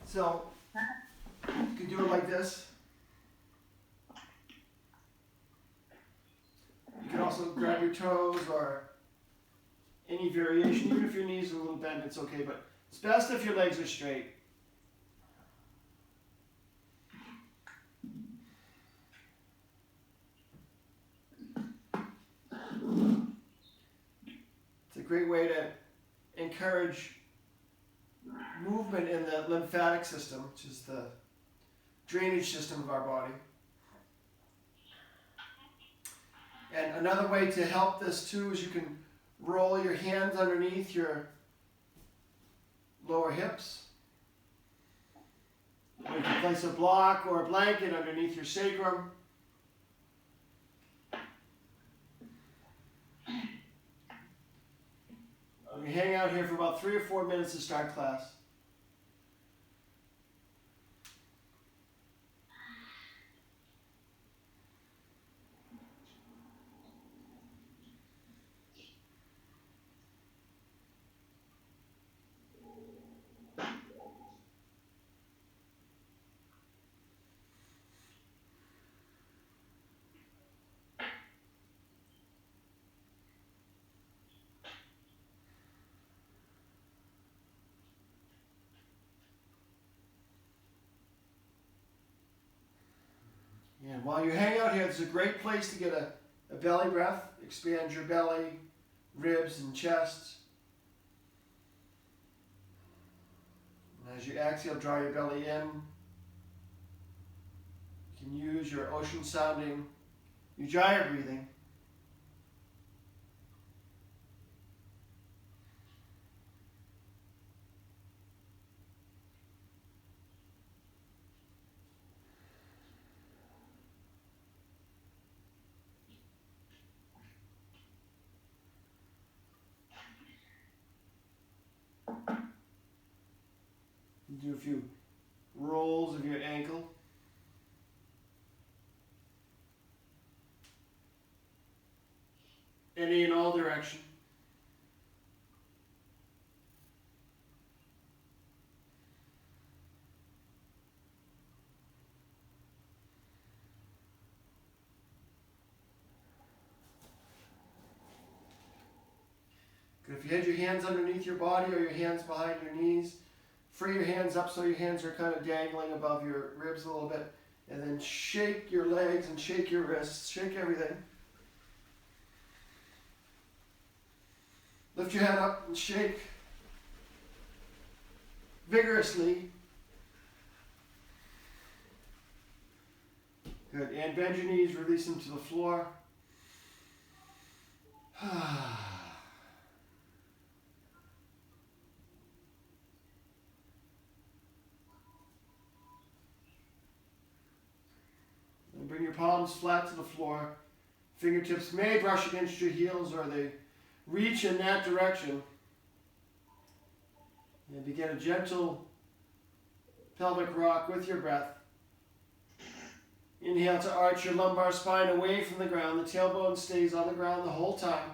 So you can do it like this. You can also grab your toes or any variation. Even if your knees are a little bent, it's okay, but it's best if your legs are straight. It's a great way to encourage movement in the lymphatic system, which is the drainage system of our body. And another way to help this too is you can roll your hands underneath your lower hips. Or you can place a block or a blanket underneath your sacrum. We hang out here for about 3 or 4 minutes to start class. And while you hang out here, it's a great place to get a belly breath. Expand your belly, ribs, and chest. And as you exhale, draw your belly in. You can use your ocean sounding Ujjayi breathing. Do a few rolls of your ankle. Any in all direction. Good. If you had your hands underneath your body or your hands behind your knees, free your hands up so your hands are kind of dangling above your ribs a little bit. And then shake your legs and shake your wrists, shake everything. Lift your head up and shake vigorously. Good. And bend your knees, release them to the floor. And bring your palms flat to the floor. Fingertips may brush against your heels or they reach in that direction. And begin a gentle pelvic rock with your breath. Inhale to arch your lumbar spine away from the ground. The tailbone stays on the ground the whole time.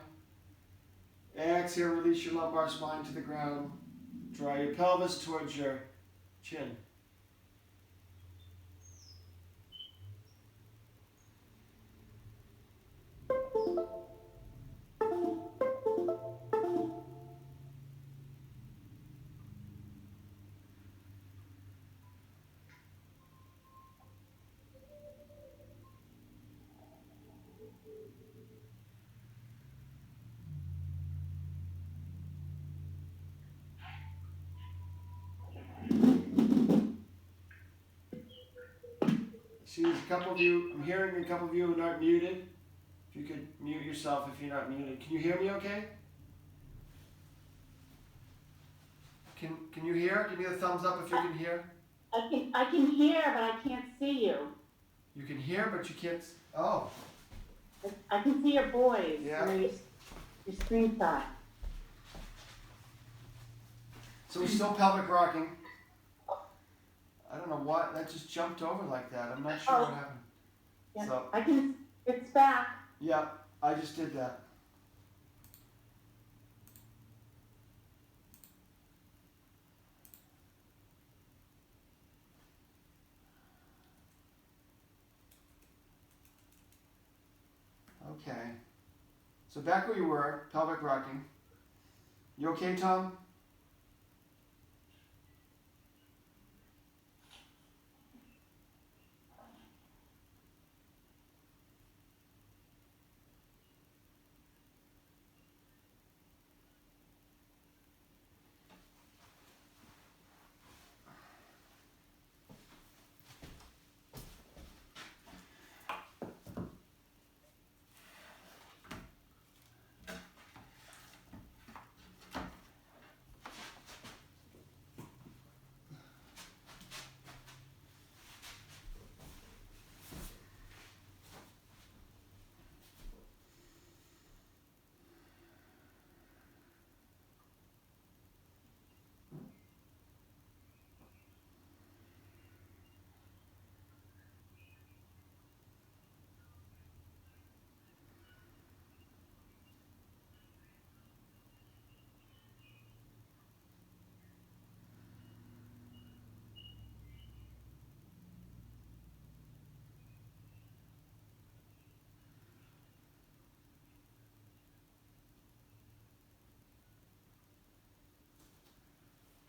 Exhale, release your lumbar spine to the ground. Draw your pelvis towards your chin. See, there's a couple of you, I'm hearing a couple of you who aren't muted. If you could mute yourself if you're not muted. Can you hear me okay? Can you hear? Give me a thumbs up if you can hear. I can hear, but I can't see you. You can hear, but you can't. Oh. I can see your boys. Yeah. Your screen shot. So we're still pelvic rocking. I don't know why that just jumped over like that. I'm not sure what happened. Yeah. So I can. It's back. yeah, I just did that. Okay. So back where you were, pelvic rocking. You okay, Tom?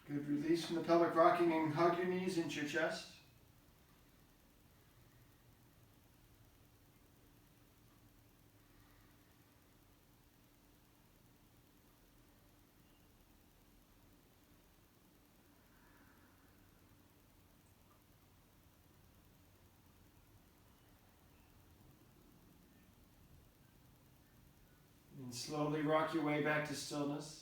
Good. Release from the pelvic rocking and hug your knees into your chest. And slowly rock your way back to stillness.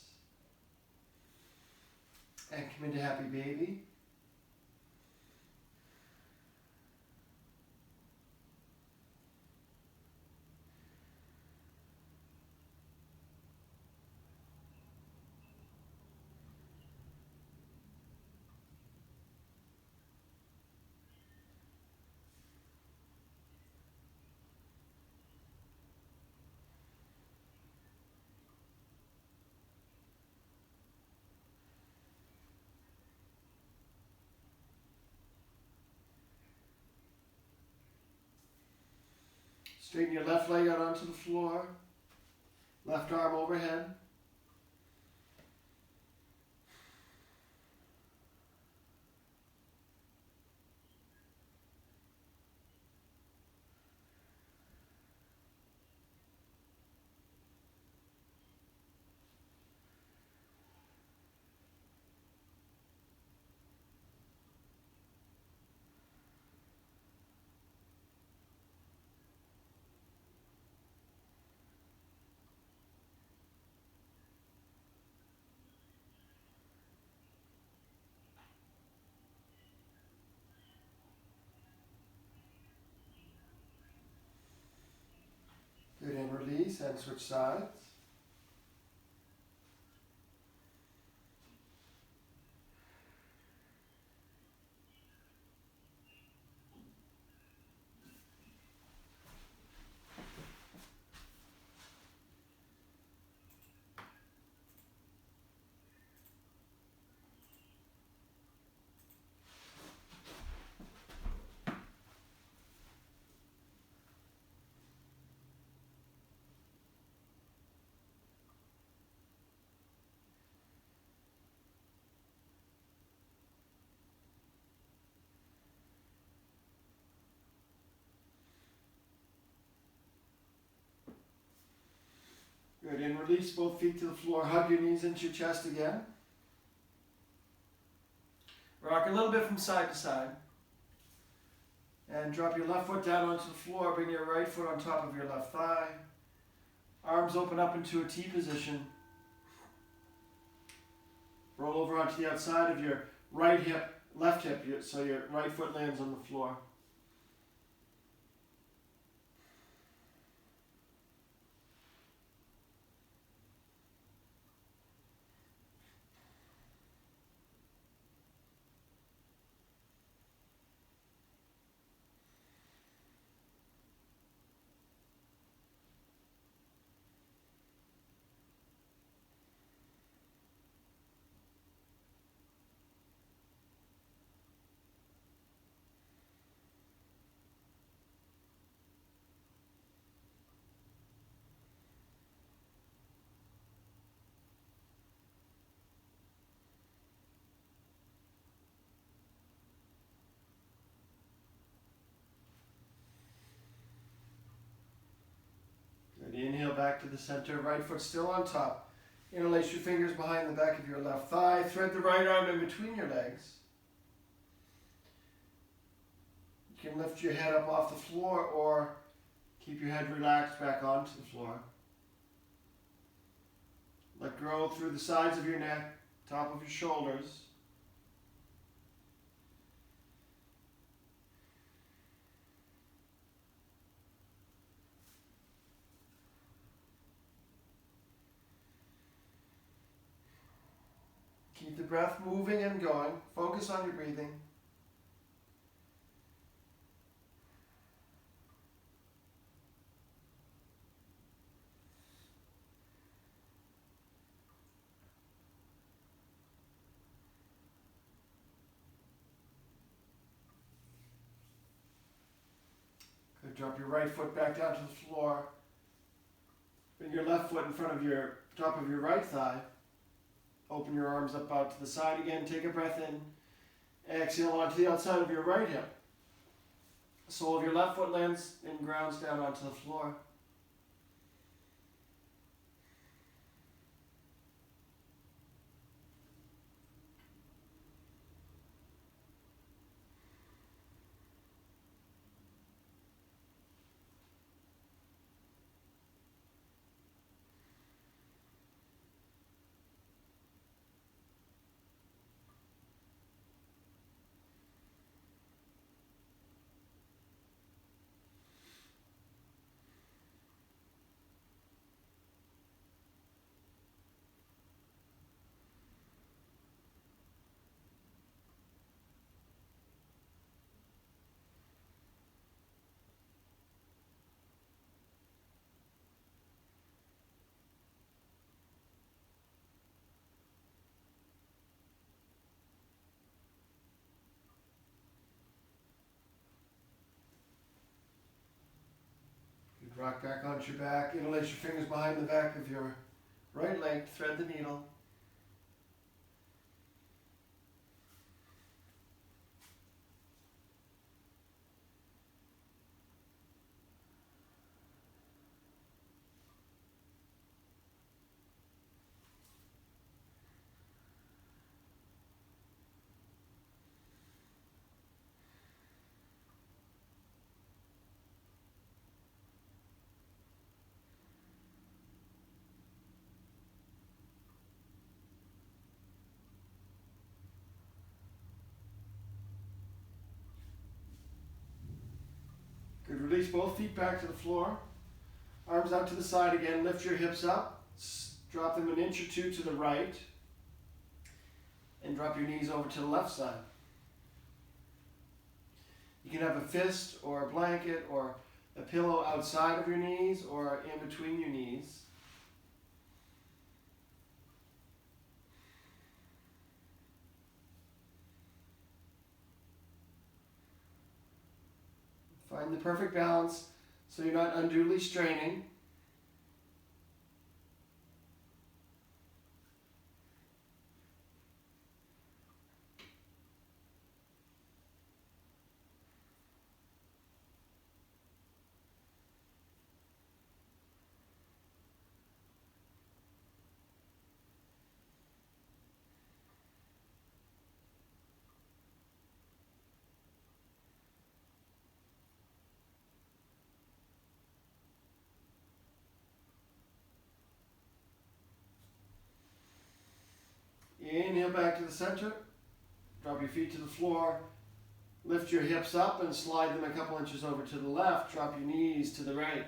And come into happy baby. Straighten your left leg out onto the floor. Left arm overhead. Good, and release and switch sides. Good, and release both feet to the floor. Hug your knees into your chest again. Rock a little bit from side to side. And drop your left foot down onto the floor. Bring your right foot on top of your left thigh. Arms open up into a T position. Roll over onto the outside of your right hip, left hip, so your right foot lands on the floor. heel back to the center, right foot still on top. Interlace your fingers behind the back of your left thigh. Thread the right arm in between your legs. You can lift your head up off the floor or keep your head relaxed back onto the floor. Let go through the sides of your neck, top of your shoulders. Keep the breath moving and going. Focus on your breathing. Good. Drop your right foot back down to the floor. Bring your left foot in front of your top of your right thigh. Open your arms up out to the side again. Take a breath in. Exhale onto the outside of your right hip. The sole of your left foot lands and grounds down onto the floor. Good. Rock back onto your back. Interlace your fingers behind the back of your right leg. Thread the needle. Good. Release both feet back to the floor. Arms out to the side again. Lift your hips up. Drop them an inch or two to the right. And drop your knees over to the left side. You can have a fist or a blanket or a pillow outside of your knees or in between your knees. Find the perfect balance so you're not unduly straining. Inhale back to the center. Drop your feet to the floor. Lift your hips up and slide them a couple inches over to the left. Drop your knees to the right.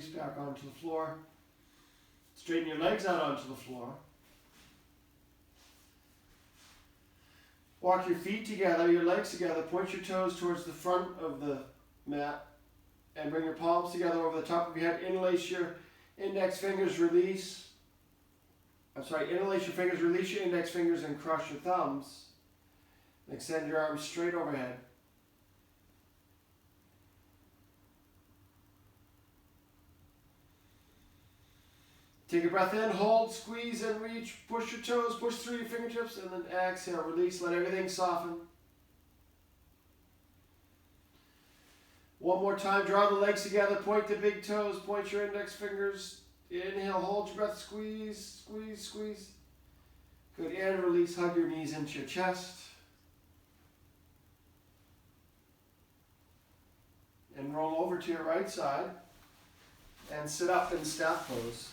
release back onto the floor. Straighten your legs out onto the floor. Walk your feet together, your legs together, point your toes towards the front of the mat, and bring your palms together over the top of your head. Interlace your index fingers, release. Interlace your fingers, release your index fingers, and cross your thumbs. And extend your arms straight overhead. Take a breath in, hold, squeeze and reach, push your toes, push through your fingertips, and then exhale, release, let everything soften. One more time, draw the legs together, point the big toes, point your index fingers. Inhale, hold your breath, squeeze, squeeze, squeeze. Good, and release, hug your knees into your chest. And roll over to your right side and sit up in staff pose.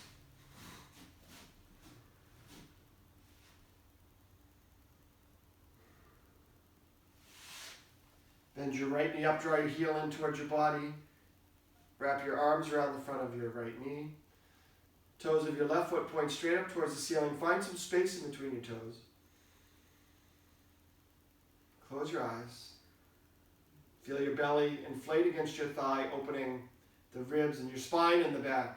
Bend your right knee up, draw your heel in towards your body. Wrap your arms around the front of your right knee. Toes of your left foot point straight up towards the ceiling. Find some space in between your toes. Close your eyes. Feel your belly inflate against your thigh, opening the ribs and your spine and the back.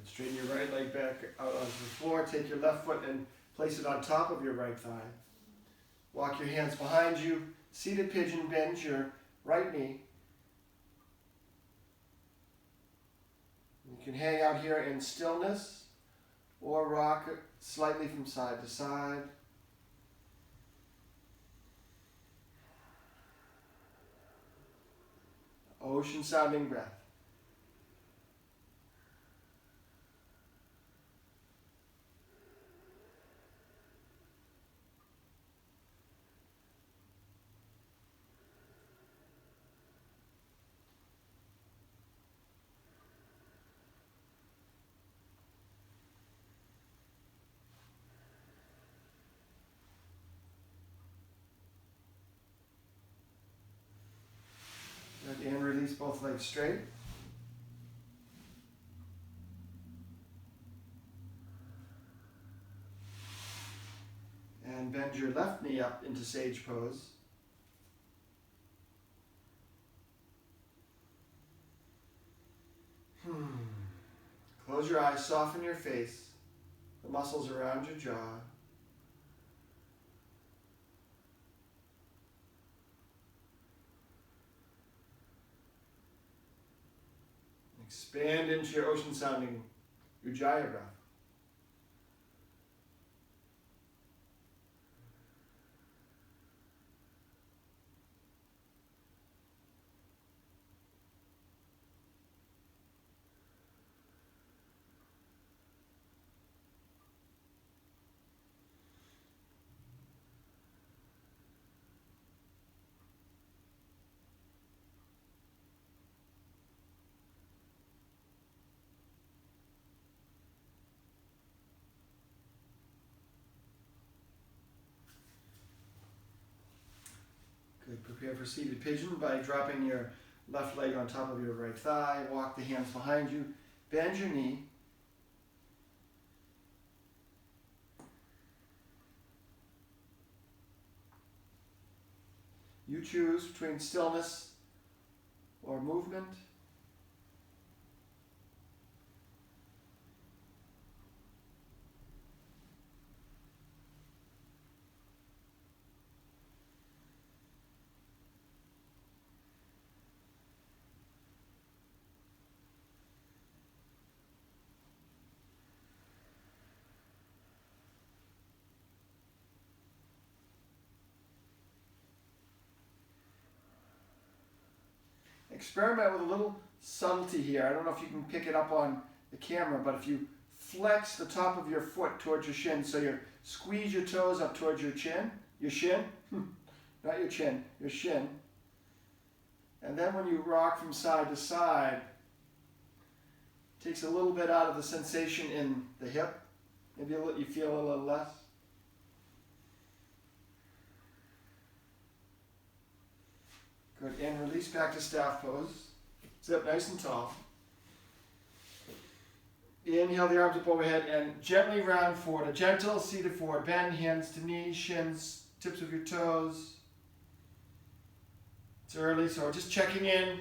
Straighten your right leg back out onto the floor. Take your left foot and place it on top of your right thigh. Walk your hands behind you. Seated pigeon, bend your right knee. You can hang out here in stillness or rock slightly from side to side. Ocean sounding breath. And release both legs straight. And bend your left knee up into sage pose. Close your eyes, soften your face, the muscles around your jaw. Expand into your ocean sounding Ujjayi breath. Good. Prepare for seated pigeon by dropping your left leg on top of your right thigh. Walk the hands behind you. Bend your knee. You choose between stillness or movement. Experiment with a little subtlety here. I don't know if you can pick it up on the camera, but if you flex the top of your foot towards your shin, so you squeeze your toes up towards your shin, not your chin, your shin. And then when you rock from side to side, it takes a little bit out of the sensation in the hip. Maybe you feel a little less. Good, and release back to staff pose. Sit up nice and tall. Inhale the arms up overhead and gently round forward. A gentle seated forward. Bend hands to knees, shins, tips of your toes. It's early, so we're just checking in.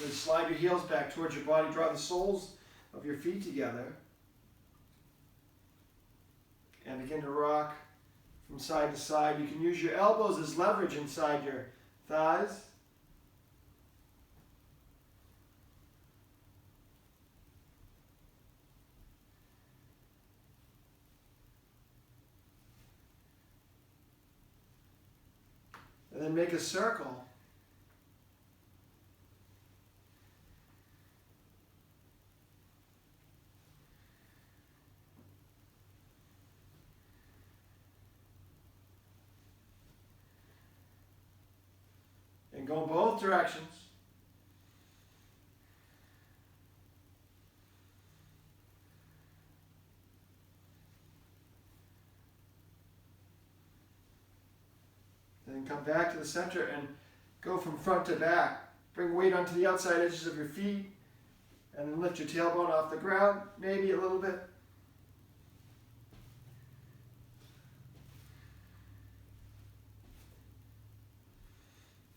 Then slide your heels back towards your body. Draw the soles of your feet together. And begin to rock from side to side. You can use your elbows as leverage inside your thighs. And then make a circle. And go both directions. Then come back to the center and go from front to back. Bring weight onto the outside edges of your feet. And then lift your tailbone off the ground, maybe a little bit.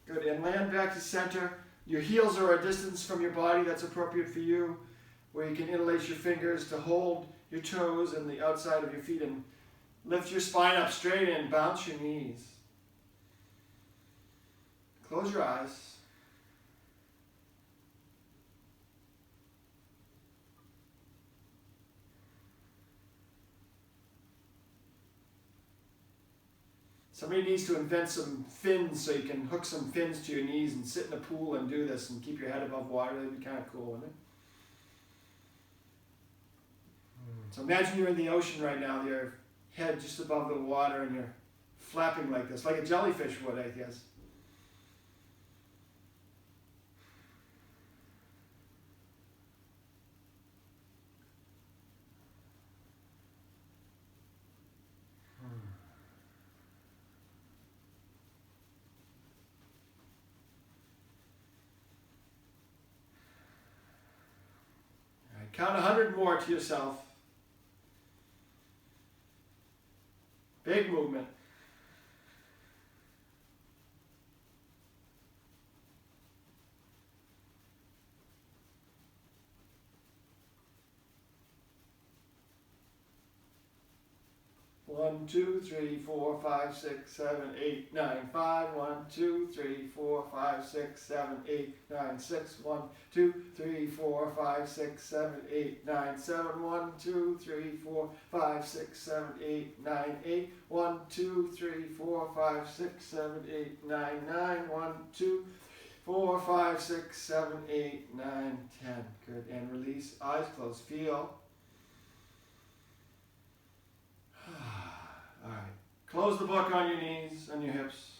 Good, and land back to center. Your heels are a distance from your body that's appropriate for you, where you can interlace your fingers to hold your toes and the outside of your feet and lift your spine up straight and bounce your knees. Close your eyes. Somebody needs to invent some fins so you can hook some fins to your knees and sit in a pool and do this and keep your head above water. That'd be kind of cool, wouldn't it? So imagine you're in the ocean right now, your head just above the water and you're flapping like this, like a jellyfish would, I guess. Count 100 more to yourself. Big movement. One, two, three, four, five, six, seven, eight, nine, five. 1, 2, 3, 4, 5, 6, 7, 8, 9, 6. 1, 2, 3, 4, 5, 6, 7, 8, 9, 7. 1, 2, 3, 4, 5, 6, 7, 8, 9, 8. 1, 2, 3, 4, 5, 6, 7, 8, 9, 9. 1, 2, 4, 5, 6, 7, 8, 9, 10. Good. And release. Eyes closed. Feel. All right. Close the book on your knees and your hips.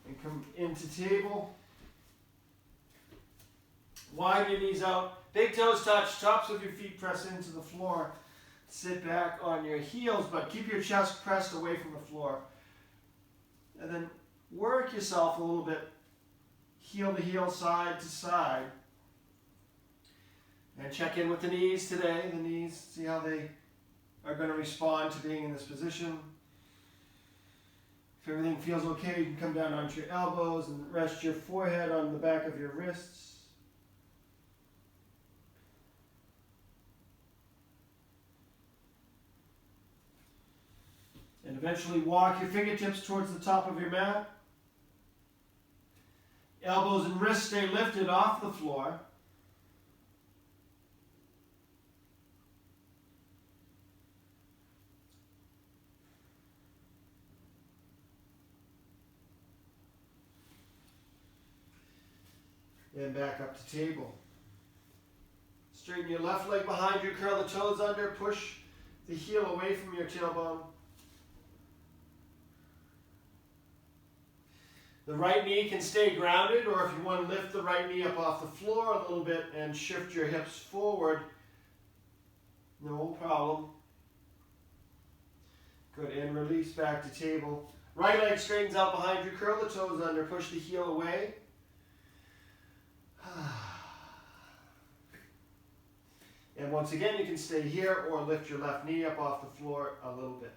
And come into table. Widen your knees out. Big toes touch. Tops of your feet press into the floor. Sit back on your heels, but keep your chest pressed away from the floor. And then work yourself a little bit. Heel to heel, side to side. And check in with the knees today. The knees, see how they are going to respond to being in this position. If everything feels okay, you can come down onto your elbows and rest your forehead on the back of your wrists. And eventually walk your fingertips towards the top of your mat. Elbows and wrists stay lifted off the floor. And back up to table. Straighten your left leg behind you, curl the toes under, push the heel away from your tailbone. The right knee can stay grounded, or if you want to lift the right knee up off the floor a little bit and shift your hips forward, no problem. Good, and release back to table. Right leg straightens out behind you, curl the toes under, push the heel away. And once again, you can stay here or lift your left knee up off the floor a little bit.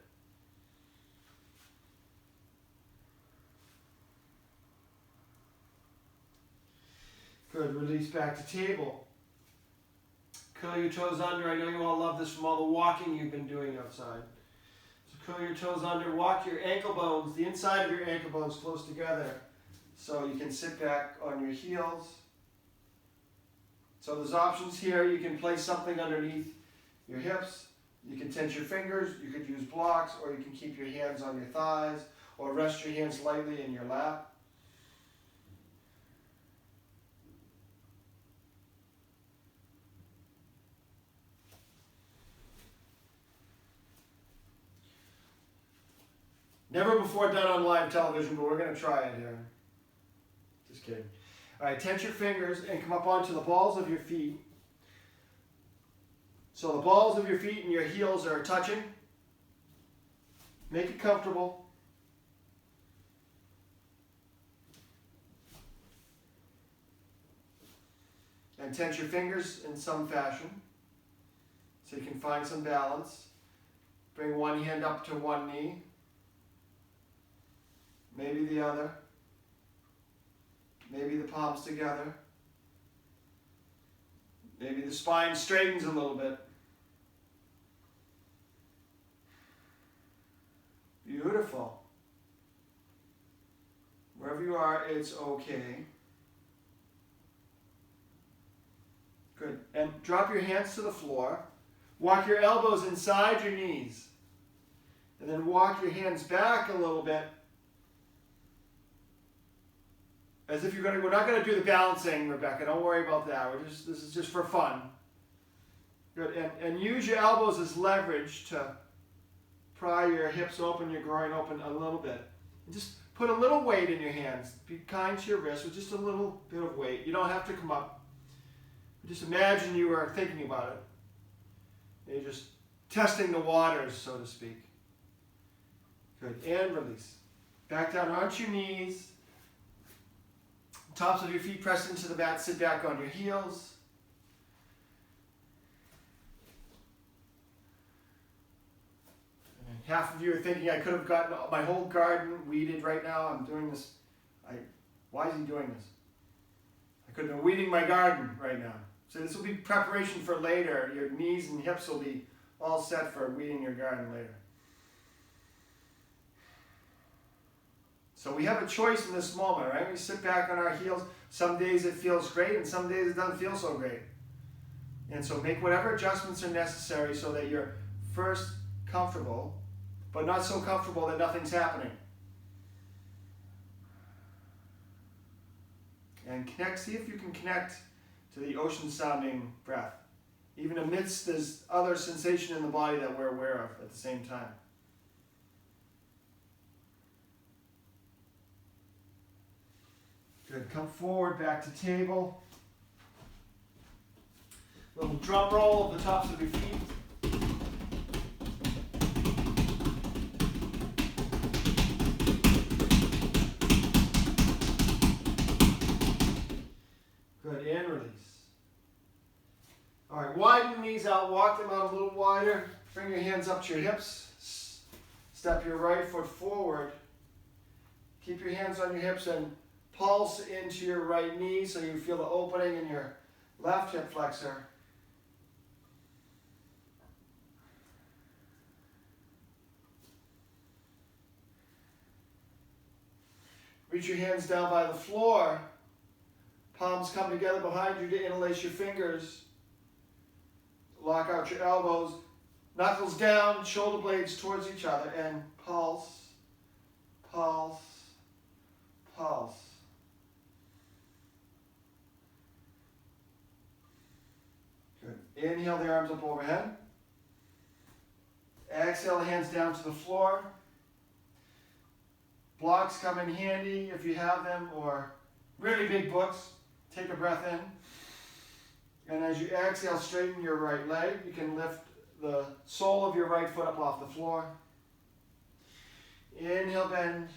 Good, release back to table. Curl your toes under. I know you all love this from all the walking you've been doing outside. So curl your toes under, walk your ankle bones, the inside of your ankle bones close together so you can sit back on your heels. So there's options here. You can place something underneath your hips. You can tense your fingers. You could use blocks, or you can keep your hands on your thighs, or rest your hands lightly in your lap. Never before done on live television, but we're going to try it here. Just kidding. All right, tense your fingers and come up onto the balls of your feet. So the balls of your feet and your heels are touching. Make it comfortable. And tense your fingers in some fashion so you can find some balance. Bring one hand up to one knee. Maybe the other. Maybe the palms together. Maybe the spine straightens a little bit. Beautiful. Wherever you are, it's okay. Good. And drop your hands to the floor. Walk your elbows inside your knees. And then walk your hands back a little bit. As if we're not going to do the balancing, Rebecca. Don't worry about that. This is just for fun. Good. And use your elbows as leverage to pry your hips open, your groin open a little bit. And just put a little weight in your hands. Be kind to your wrists with just a little bit of weight. You don't have to come up. Just imagine you are thinking about it. And you're just testing the waters, so to speak. Good. And release. Back down onto your knees. Tops of your feet pressed into the mat. Sit back on your heels. And half of you are thinking, I could have gotten my whole garden weeded right now. I'm doing this. Why is he doing this? I could have been weeding my garden right now. So this will be preparation for later. Your knees and hips will be all set for weeding your garden later. So we have a choice in this moment, right? We sit back on our heels. Some days it feels great, and some days it doesn't feel so great. And so make whatever adjustments are necessary so that you're first comfortable, but not so comfortable that nothing's happening. And connect, see if you can connect to the ocean-sounding breath, even amidst this other sensation in the body that we're aware of at the same time. Good. Come forward, back to table. Little drum roll of the tops of your feet. Good. And release. All right. Widen the knees out. Walk them out a little wider. Bring your hands up to your hips. Step your right foot forward. Keep your hands on your hips and pulse into your right knee so you feel the opening in your left hip flexor. Reach your hands down by the floor Palms come together behind you to interlace your fingers. Lock out your elbows. Knuckles down, shoulder blades towards each other, and pulse, pulse, pulse. Good. Inhale the arms up overhead. Exhale the hands down to the floor. Blocks come in handy if you have them, or really big books. Take a breath in. And as you exhale, straighten your right leg. You can lift the sole of your right foot up off the floor. Inhale, bend.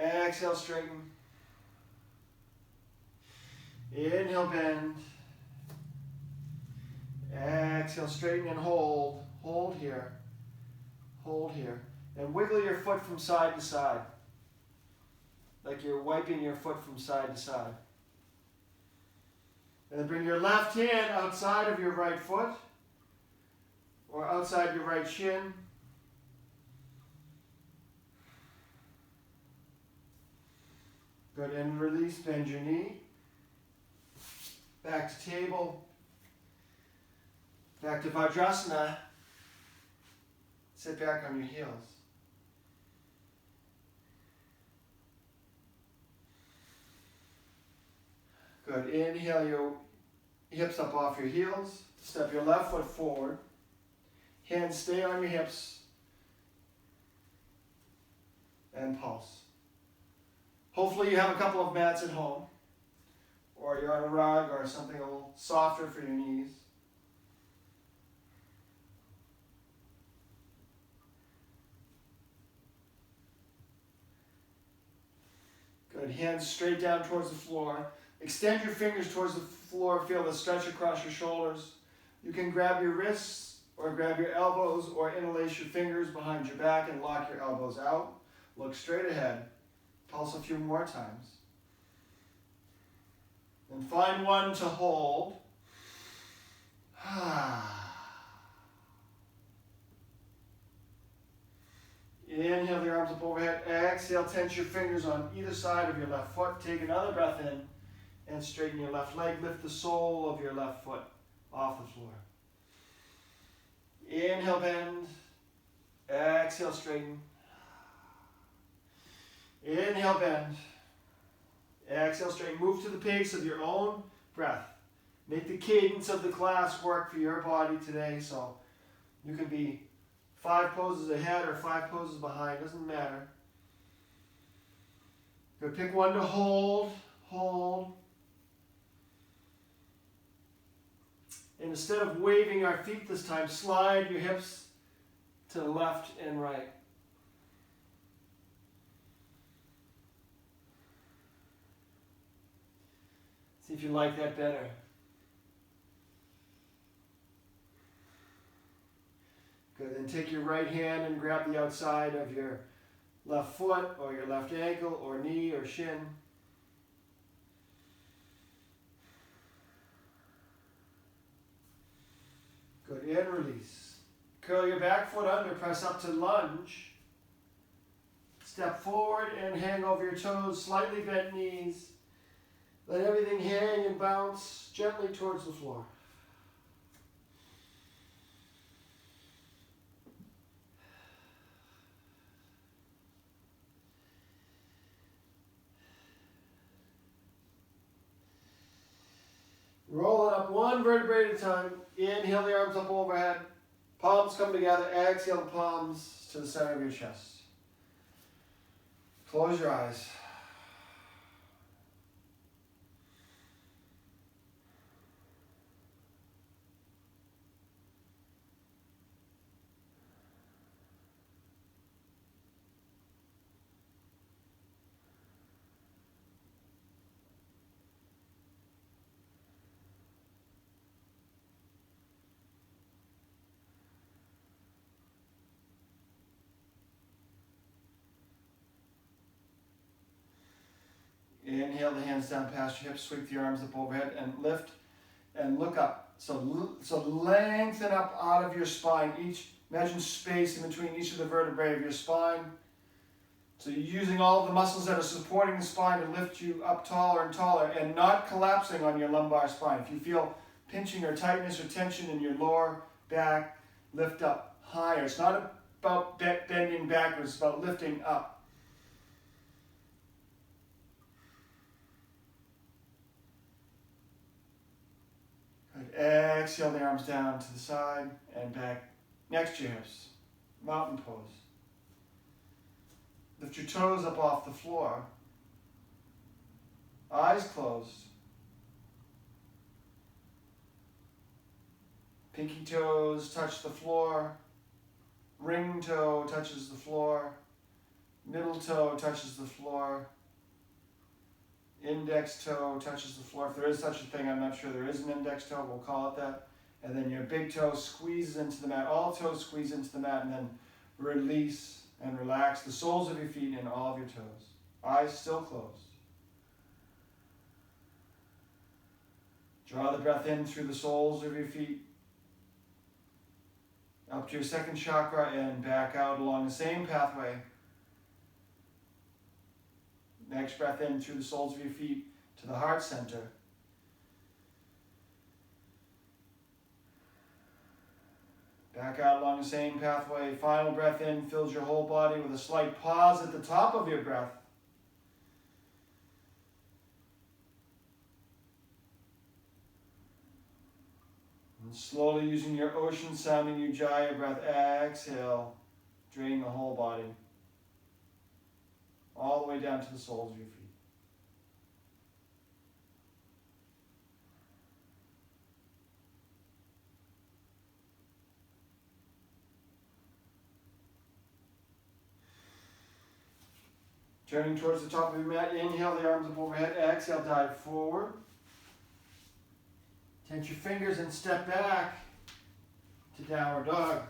Exhale, straighten. Inhale, bend. Exhale, straighten and hold. Hold here. Hold here. And wiggle your foot from side to side. Like you're wiping your foot from side to side. And then bring your left hand outside of your right foot or outside your right shin. Good, and release, bend your knee. Back to table. Back to Vajrasana. Sit back on your heels. Good, inhale your hips up off your heels. Step your left foot forward. Hands stay on your hips. And pulse. Hopefully you have a couple of mats at home. Or you're on a rug or something a little softer for your knees. Good, hands straight down towards the floor. Extend your fingers towards the floor. Feel the stretch across your shoulders. You can grab your wrists or grab your elbows or interlace your fingers behind your back and lock your elbows out. Look straight ahead. Pulse a few more times. And find one to hold. Inhale the arms up overhead. Exhale, tense your fingers on either side of your left foot. Take another breath in and straighten your left leg. Lift the sole of your left foot off the floor. Inhale, bend. Exhale, straighten. Inhale, bend. Exhale, straighten. Move to the pace of your own breath. Make the cadence of the class work for your body today, so you can be 5 poses ahead or 5 poses behind, doesn't matter. Good, pick one to hold, hold. And instead of waving our feet this time, slide your hips to the left and right. See if you like that better. Good, then take your right hand and grab the outside of your left foot or your left ankle or knee or shin. Good, and release. Curl your back foot under, press up to lunge. Step forward and hang over your toes, slightly bent knees. Let everything hang and bounce gently towards the floor. Roll it up one vertebrae at a time. Inhale the arms up overhead. Palms come together. Exhale the palms to the center of your chest. Close your eyes. Inhale the hands down past your hips, sweep the arms up overhead and lift and look up. So lengthen up out of your spine. Imagine space in between each of the vertebrae of your spine. So you're using all the muscles that are supporting the spine to lift you up taller and taller and not collapsing on your lumbar spine. If you feel pinching or tightness or tension in your lower back, lift up higher. It's not about bending backwards, it's about lifting up. Good. Exhale the arms down to the side and back next to your hips. Mountain pose. Lift your toes up off the floor. Eyes closed. Pinky toes touch the floor. Ring toe touches the floor. Middle toe touches the floor. Index toe touches the floor. If there is such a thing, I'm not sure there is an index toe, we'll call it that. And then your big toe squeezes into the mat. All toes squeeze into the mat and then release and relax the soles of your feet and all of your toes. Eyes still closed. Draw the breath in through the soles of your feet, up to your second chakra and back out along the same pathway. Next breath in through the soles of your feet to the heart center. Back out along the same pathway. Final breath in fills your whole body with a slight pause at the top of your breath. And slowly using your ocean sounding Ujjayi breath, exhale, drain the whole body. All the way down to the soles of your feet. Turning towards the top of your mat, inhale the arms up overhead, exhale, dive forward. Tense your fingers and step back to downward dog.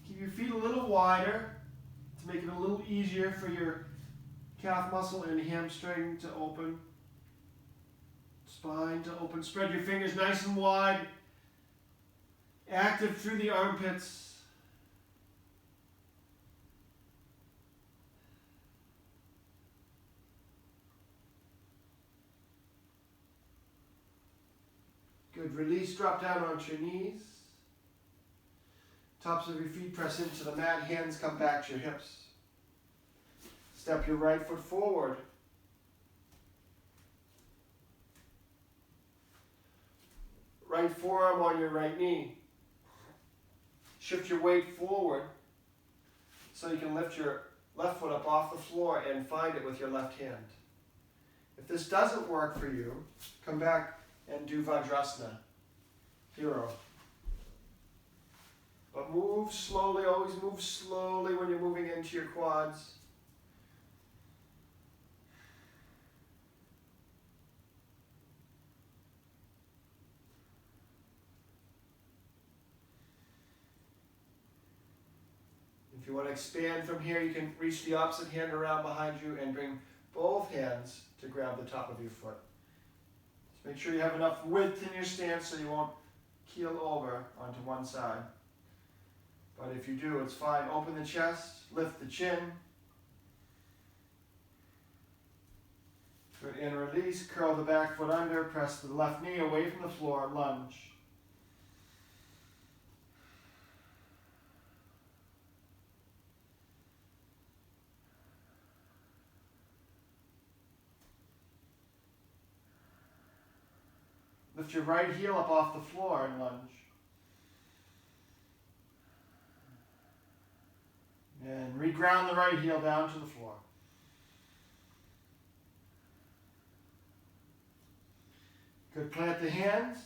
Keep your feet a little wider to make it a little easier for your calf muscle and hamstring to open. Spine to open. Spread your fingers nice and wide. Active through the armpits. Good. Release, drop down onto your knees. Tops of your feet press into the mat, hands come back to your hips. Step your right foot forward. Right forearm on your right knee. Shift your weight forward so you can lift your left foot up off the floor and find it with your left hand. If this doesn't work for you, come back and do Vajrasana, hero. But move slowly, always move slowly when you're moving into your quads. If you want to expand from here, you can reach the opposite hand around behind you and bring both hands to grab the top of your foot. Just make sure you have enough width in your stance so you won't keel over onto one side. But if you do, it's fine. Open the chest, lift the chin. Good, and release, curl the back foot under, press the left knee away from the floor, lunge. Lift your right heel up off the floor and lunge. And reground the right heel down to the floor. Good, plant the hands,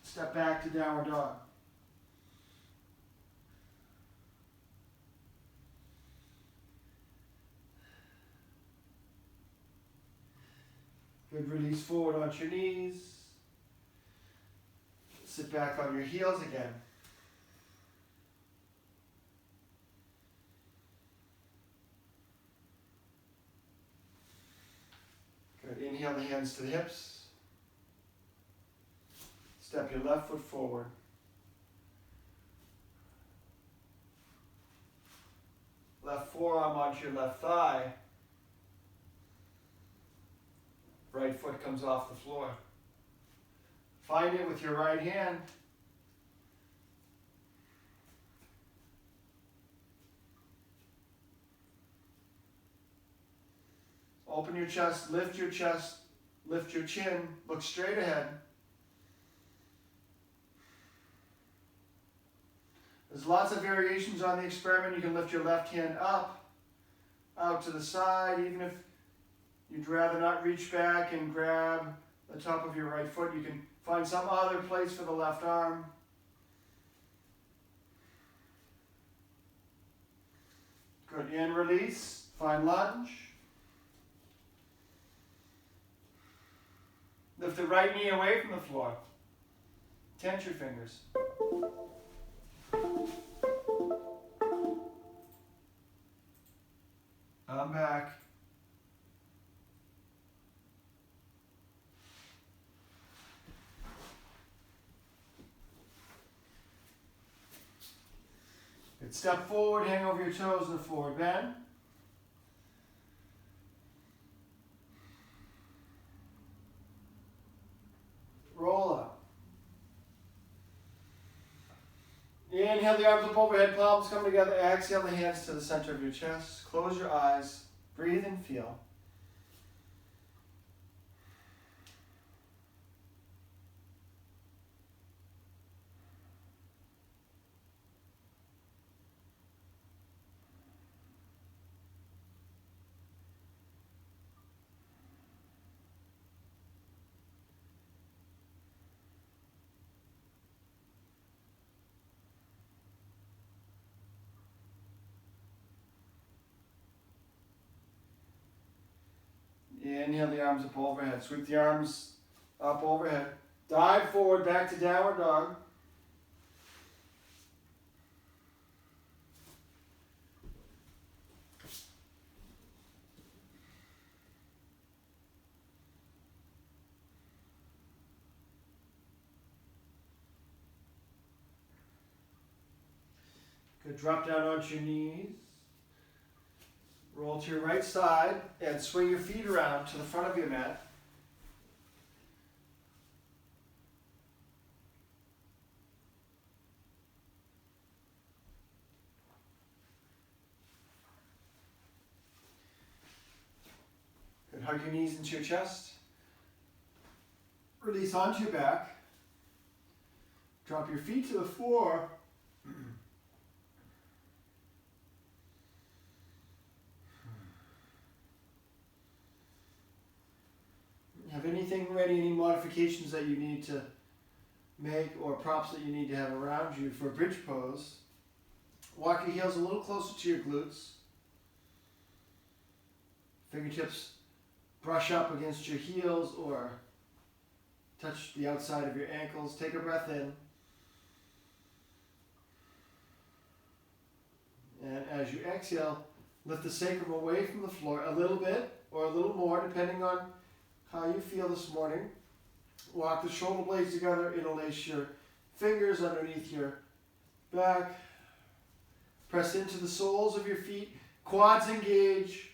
step back to downward dog. Good, release forward onto your knees. Sit back on your heels again. Good. Inhale the hands to the hips. Step your left foot forward. left forearm onto your left thigh. Right foot comes off the floor. Find it with your right hand. Open your chest, lift your chin, look straight ahead. There's lots of variations on the experiment. You can lift your left hand up, out to the side, even if you'd rather not reach back and grab the top of your right foot. You can find some other place for the left arm. Good, in, release, find lunge. Lift the right knee away from the floor. Tense your fingers. I'm back. Good. Step forward, hang over your toes in the forward bend. Roll up. Inhale the arms up overhead, palms come together. Exhale the hands to the center of your chest. Close your eyes. Breathe and feel. Inhale the arms up overhead. Sweep the arms up overhead. Dive forward back to downward dog. Good. Drop down onto your knees. Roll to your right side and swing your feet around to the front of your mat. Good. Hug your knees into your chest. Release onto your back. Drop your feet to the floor. Have anything ready, any modifications that you need to make or props that you need to have around you for bridge pose. Walk your heels a little closer to your glutes. Fingertips brush up against your heels or touch the outside of your ankles. Take a breath in. And as you exhale, lift the sacrum away from the floor a little bit or a little more, depending on how you feel this morning. Walk the shoulder blades together, interlace your fingers underneath your back. Press into the soles of your feet, quads engage.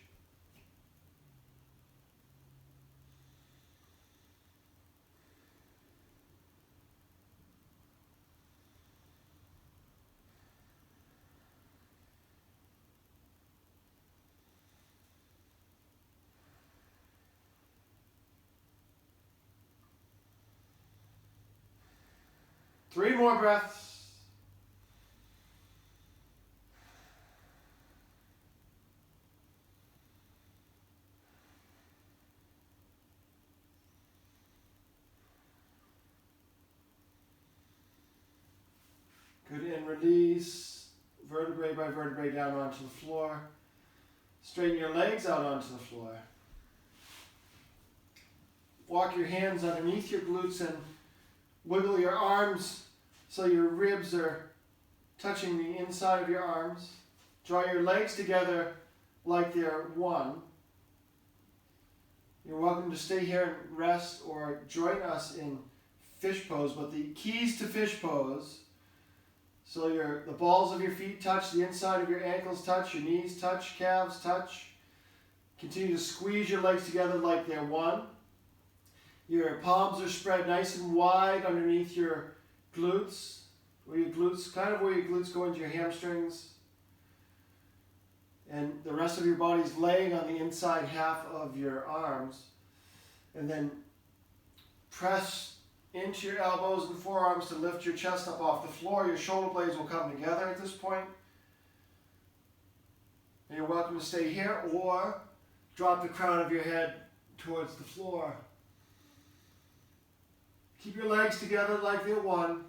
Three more breaths. Good, and release vertebrae by vertebrae down onto the floor. Straighten your legs out onto the floor. Walk your hands underneath your glutes and wiggle your arms so your ribs are touching the inside of your arms. Draw your legs together like they're one. You're welcome to stay here and rest or join us in fish pose, but the keys to fish pose So the balls of your feet touch, the inside of your ankles touch, your knees touch, calves touch. Continue to squeeze your legs together like they're one. Your palms are spread nice and wide underneath your glutes, where your glutes go into your hamstrings. And the rest of your body's laying on the inside half of your arms. And then press into your elbows and forearms to lift your chest up off the floor. Your shoulder blades will come together at this point. And you're welcome to stay here or drop the crown of your head towards the floor. Keep your legs together like they're one.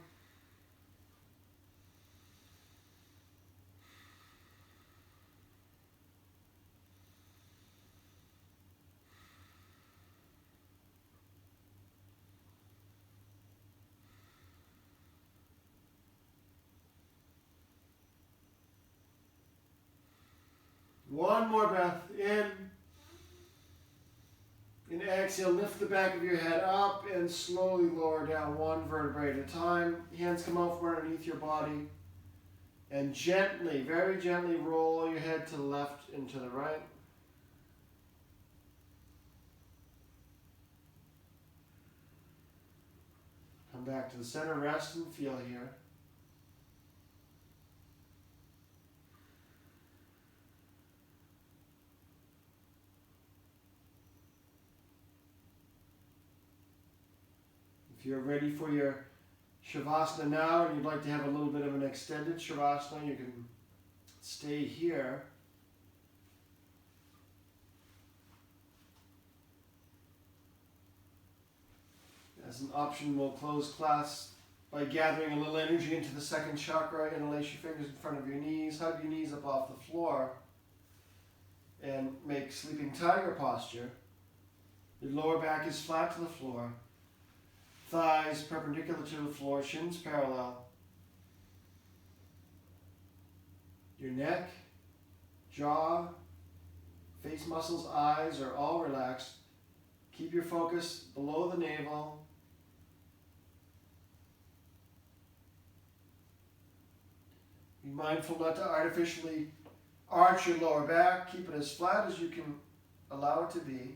One more breath in. And exhale, lift the back of your head up and slowly lower down one vertebrae at a time. Hands come out from underneath your body. And gently, very gently roll your head to the left and to the right. Come back to the center, rest and feel here. If you're ready for your Shavasana now and you'd like to have a little bit of an extended Shavasana, you can stay here. As an option, we'll close class by gathering a little energy into the second chakra. Interlace your fingers in front of your knees, hug your knees up off the floor, and make sleeping tiger posture. Your lower back is flat to the floor. Thighs perpendicular to the floor, shins parallel. Your neck, jaw, face muscles, eyes are all relaxed. Keep your focus below the navel. Be mindful not to artificially arch your lower back. Keep it as flat as you can allow it to be.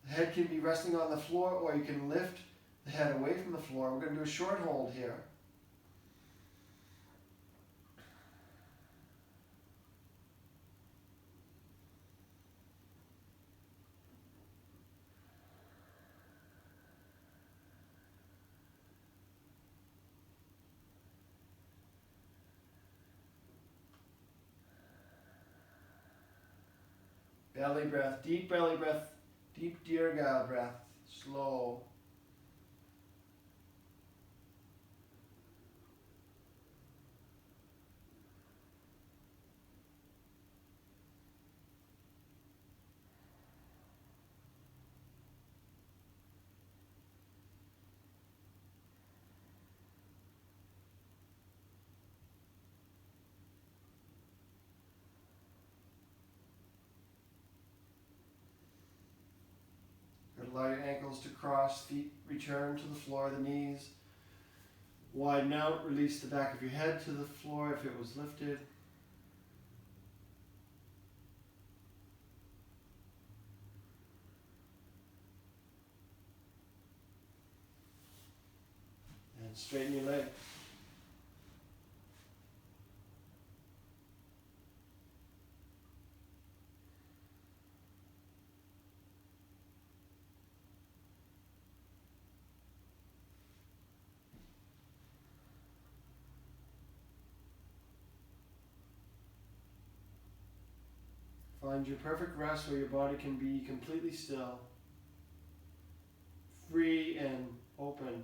The head can be resting on the floor, or you can lift the head away from the floor. We're going to do a short hold here. Belly breath, deep belly breath, deep Dirga breath, slow. Allow your ankles to cross, feet return to the floor, the knees widen out, release the back of your head to the floor if it was lifted. And straighten your legs. Find your perfect rest where your body can be completely still, free and open.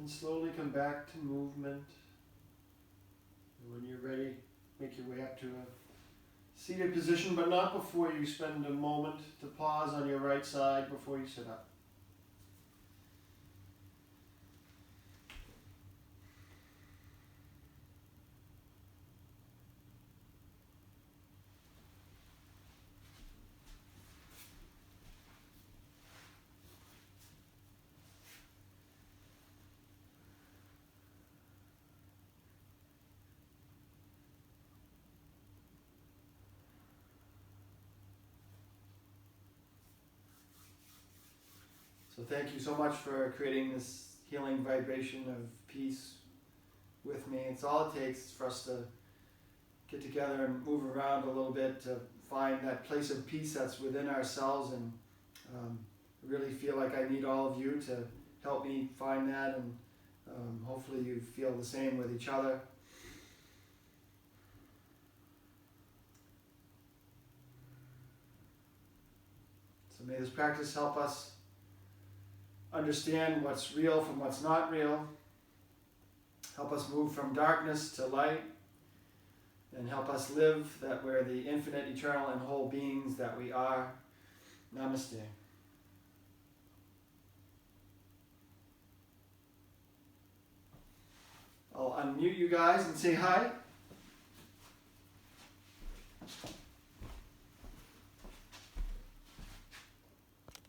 And slowly come back to movement. And when you're ready, make your way up to a seated position, but not before you spend a moment to pause on your right side before you sit up. So thank you so much for creating this healing vibration of peace with me. It's all it takes for us to get together and move around a little bit to find that place of peace that's within ourselves, and I really feel like I need all of you to help me find that, and hopefully you feel the same with each other. So may this practice help us understand what's real from what's not real, help us move from darkness to light, and help us live that we're the infinite, eternal, and whole beings that we are. Namaste. I'll unmute you guys and say hi.